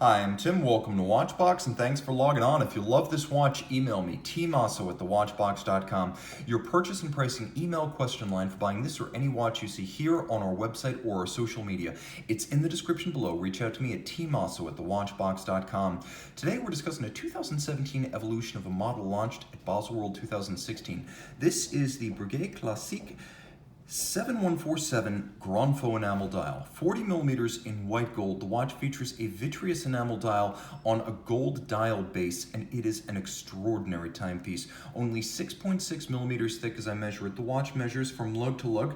Hi, I'm Tim. Welcome to Watchbox, and thanks for logging on. If you love this watch, email me, tmosso@thewatchbox.com. Your purchase and pricing email question line for buying this or any watch you see here on our website or our social media. It's in the description below. Reach out to me at tmosso@thewatchbox.com. Today we're discussing a 2017 evolution of a model launched at Baselworld 2016. This is the Breguet Classique 7147 Grand Faux enamel dial, 40 millimeters in white gold. The watch features a vitreous enamel dial on a gold dial base, and it is an extraordinary timepiece. Only 6.6 millimeters thick as I measure it. The watch measures from lug to lug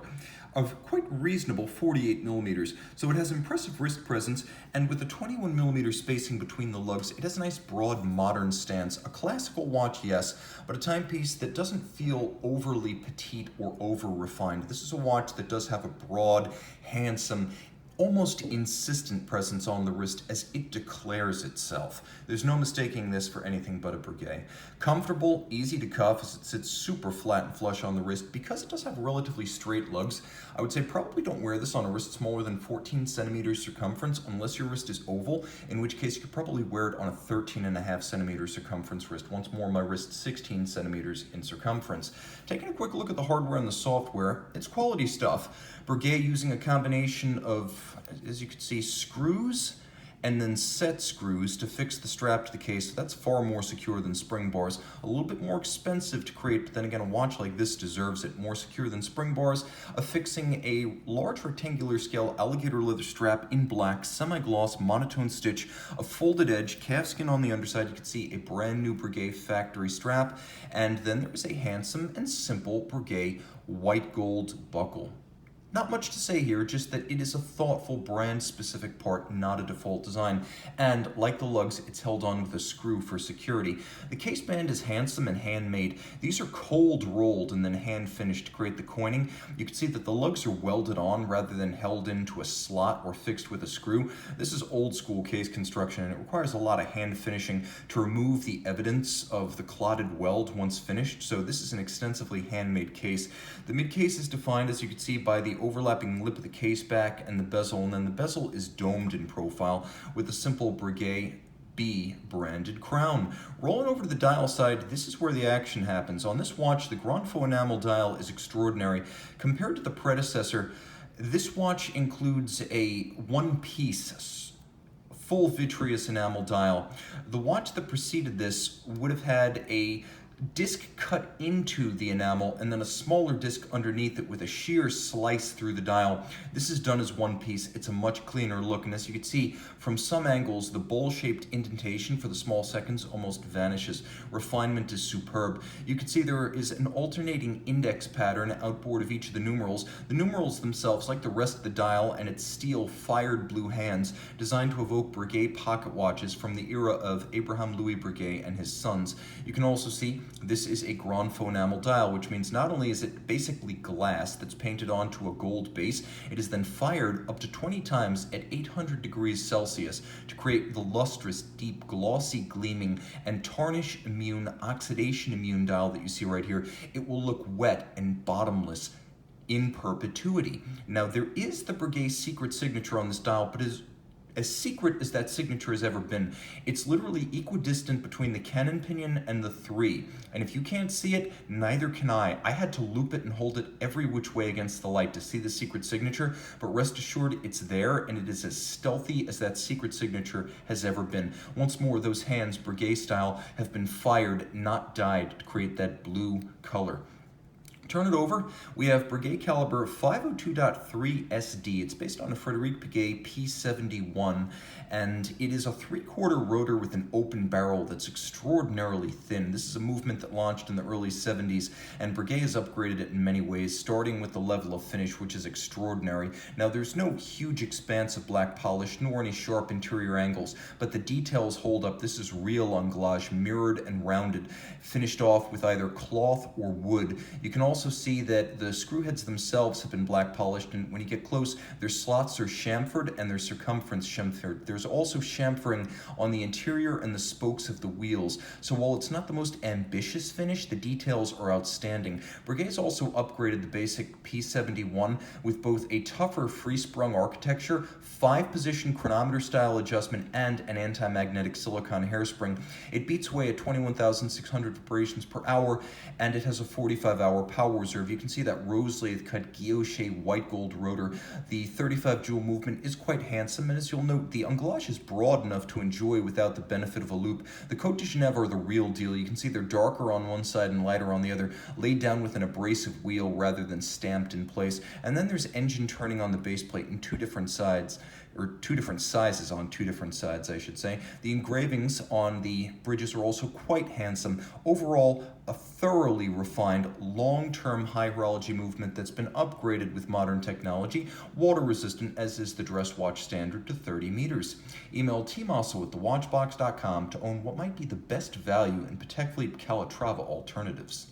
of quite reasonable 48 millimeters. So it has impressive wrist presence, and with a 21 millimeter spacing between the lugs, it has a nice broad modern stance. A classical watch, yes, but a timepiece that doesn't feel overly petite or over refined. This is a watch that does have a broad, handsome, almost insistent presence on the wrist as it declares itself. There's no mistaking this for anything but a Breguet. Comfortable, easy to cuff as it sits super flat and flush on the wrist. Because it does have relatively straight lugs, I would say probably don't wear this on a wrist smaller than 14 centimeters circumference unless your wrist is oval, in which case you could probably wear it on a 13.5 centimeter circumference wrist. Once more, my wrist 16 centimeters in circumference. Taking a quick look at the hardware and the software, it's quality stuff. Breguet using a combination of, as you can see, screws and then set screws to fix the strap to the case. That's far more secure than spring bars. A little bit more expensive to create, but then again, a watch like this deserves it. More secure than spring bars. Affixing a large rectangular scale alligator leather strap in black, semi-gloss, monotone stitch, a folded edge, calfskin on the underside. You can see a brand new Breguet factory strap, and then there is a handsome and simple Breguet white gold buckle. Not much to say here, just that it is a thoughtful brand-specific part, not a default design. And like the lugs, it's held on with a screw for security. The case band is handsome and handmade. These are cold rolled and then hand finished to create the coining. You can see that the lugs are welded on rather than held into a slot or fixed with a screw. This is old school case construction, and it requires a lot of hand finishing to remove the evidence of the clotted weld once finished. So this is an extensively handmade case. The mid case is defined, as you can see, by the overlapping lip of the case back and the bezel, and then the bezel is domed in profile with a simple Breguet B branded crown. Rolling over to the dial side, this is where the action happens. On this watch, the Grand Faux enamel dial is extraordinary. Compared to the predecessor, this watch includes a one-piece full vitreous enamel dial. The watch that preceded this would have had a disc cut into the enamel and then a smaller disc underneath it with a shear slice through the dial. This is done as one piece. It's a much cleaner look, and as you can see from some angles, the bowl-shaped indentation for the small seconds almost vanishes. Refinement is superb. You can see there is an alternating index pattern outboard of each of the numerals. The numerals themselves, like the rest of the dial and its steel fired blue hands, designed to evoke Breguet pocket watches from the era of Abraham Louis Breguet and his sons. You can also see this is a Grand Faux enamel dial, which means not only is it basically glass that's painted onto a gold base, it is then fired up to 20 times at 800 degrees Celsius to create the lustrous, deep, glossy, gleaming, and tarnish-immune, oxidation-immune dial that you see right here. It will look wet and bottomless in perpetuity. Now, there is the Breguet secret signature on this dial, but it is as secret as that signature has ever been. It's literally equidistant between the cannon pinion and the 3. And if you can't see it, neither can I. I had to loop it and hold it every which way against the light to see the secret signature, but rest assured it's there, and it is as stealthy as that secret signature has ever been. Once more, those hands, Breguet style, have been fired, not dyed, to create that blue color. Turn it over, we have Breguet caliber 502.3 SD. It's based on a Frederic Breguet P71, and it is a 3/4 rotor with an open barrel that's extraordinarily thin. This is a movement that launched in the early 70s, and Breguet has upgraded it in many ways, starting with the level of finish, which is extraordinary. Now, there's no huge expanse of black polish, nor any sharp interior angles, but the details hold up. This is real anglage, mirrored and rounded, finished off with either cloth or wood. You can also also see that the screw heads themselves have been black polished, and when you get close, their slots are chamfered and their circumference chamfered. There's also chamfering on the interior and the spokes of the wheels. So while it's not the most ambitious finish, the details are outstanding. Breguet's also upgraded the basic P71 with both a tougher free-sprung architecture, 5-position chronometer style adjustment, and an anti-magnetic silicone hairspring. It beats away at 21,600 vibrations per hour, and it has a 45-hour power reserve. You can see that rose lathe cut guilloche white gold rotor. The 35 joule movement is quite handsome, and as you'll note, the ungulage is broad enough to enjoy without the benefit of a loop. The Côte de Genève are the real deal. You can see they're darker on one side and lighter on the other, laid down with an abrasive wheel rather than stamped in place. And then there's engine turning on the base plate in two different sizes on two different sides, I should say. The engravings on the bridges are also quite handsome. Overall, a thoroughly refined, long-term high horology movement that's been upgraded with modern technology, water-resistant as is the dress watch standard to 30 meters. Email tmosso at thewatchbox.com to own what might be the best value in Patek Philippe Calatrava alternatives.